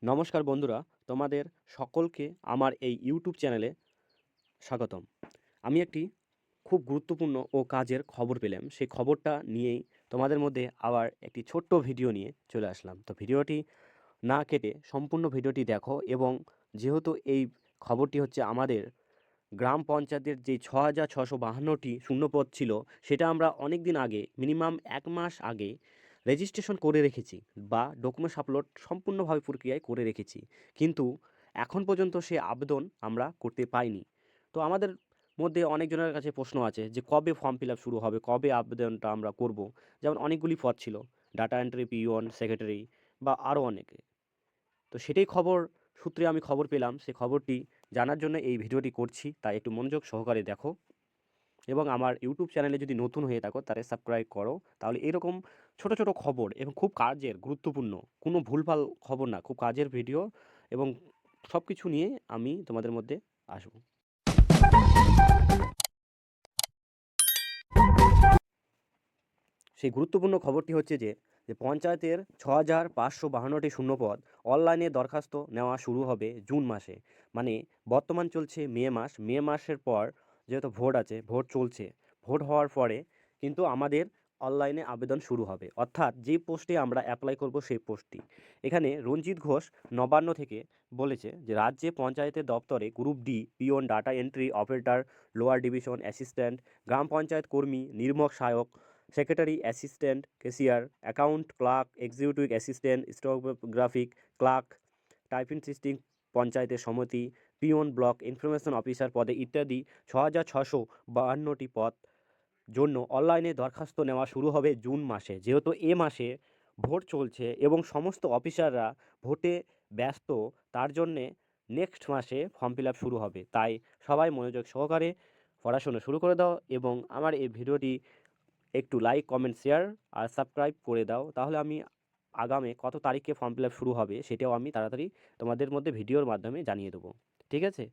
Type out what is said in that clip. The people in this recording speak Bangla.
নমস্কার বন্ধুরা, তোমাদের সকলকে আমার এই ইউটিউব চ্যানেলে স্বাগতম। আমি একটি খুব গুরুত্বপূর্ণ ও কাজের খবর পেলাম। সেই খবরটা নিয়েই তোমাদের মধ্যে আবার একটি ছোট্ট ভিডিও নিয়ে চলে আসলাম। তো ভিডিওটি না কেটে সম্পূর্ণ ভিডিওটি দেখো এবং যেহেতু এই খবরটি হচ্ছে আমাদের গ্রাম পঞ্চায়েতের যে ৬,৬৫২টি শূন্যপদ ছিল, সেটা আমরা অনেক দিন আগে মিনিমাম ১ মাস আগে রেজিস্ট্রেশন করে রেখেছি বা ডকুমেন্টস আপলোড সম্পূর্ণভাবে প্রক্রিয়ায় করে রেখেছি। কিন্তু এখন পর্যন্ত সে আবেদন আমরা করতে পাইনি। তো আমাদের মধ্যে অনেকজনের কাছে প্রশ্ন আছে যে কবে ফর্ম ফিল আপ শুরু হবে, কবে আবেদনটা আমরা করব। যেমন অনেকগুলি পদ ছিল, ডাটা এন্ট্রি, পিওন, সেক্রেটারি বা আরও অনেকে। তো সেটাই খবর সূত্রে আমি খবর পেলাম। সে খবরটি জানার জন্য এই ভিডিওটি করছি, তাই একটু মনোযোগ সহকারে দেখো এবং আমার ইউটিউব চ্যানেলে যদি নতুন হয়ে থাকো তাহলে সাবস্ক্রাইব করো। তাহলে এরকম ছোট ছোট খবর এবং খুব কাজের গুরুত্বপূর্ণ, কোনো ভুলভাল খবর না, খুব কাজের ভিডিও এবং সব কিছু নিয়ে আমি তোমাদের মধ্যে আসবো। সেই গুরুত্বপূর্ণ খবরটি হচ্ছে যে পঞ্চায়েতের ৬,৫৫২টি শূন্যপদ অনলাইনে দরখাস্ত নেওয়া শুরু হবে জুন মাসে। মানে বর্তমান চলছে মে মাসের পর যেহেতু ভোট আছে, ভোট চলছে, ভোট হওয়ার পরে কিন্তু আমাদের অনলাইনে আবেদন শুরু হবে। অর্থাৎ যে পোস্টে আমরা অ্যাপ্লাই করব সেই পোস্টটি। এখানে রঞ্জিত ঘোষ নবান্ন থেকে বলেছে যে রাজ্যে পঞ্চায়েতের দপ্তরে group D, peon, data entry operator, lower division assistant, গ্রাম পঞ্চায়েত কর্মী, নির্বাহক সহায়ক, secretary, assistant, cashier, account clerk, executive assistant, stenographic clerk, typing system, পঞ্চায়েতের সমিতি, পিওন, ব্লক ইনফরমেশন অফিসার পদে ইত্যাদি ৬,৬৫২টি পদ জন্য অনলাইনে দরখাস্ত নেওয়া শুরু হবে জুন মাসে। যেহেতু এ মাসে ভোট চলছে এবং সমস্ত অফিসাররা ভোটে ব্যস্ত, তার জন্যে নেক্সট মাসে ফর্ম ফিল আপ শুরু হবে। তাই সবাই মনোযোগ সহকারে পড়াশোনা শুরু করে দাও এবং আমার এই ভিডিওটি একটু লাইক, কমেন্ট, শেয়ার আর সাবস্ক্রাইব করে দাও। তাহলে আমি আগামী কত তারিখে ফর্ম ফিল আপ শুরু হবে সেটাও আমি তাড়াতাড়ি তোমাদের মধ্যে ভিডিওর মাধ্যমে জানিয়ে দেবো। ঠিক আছে?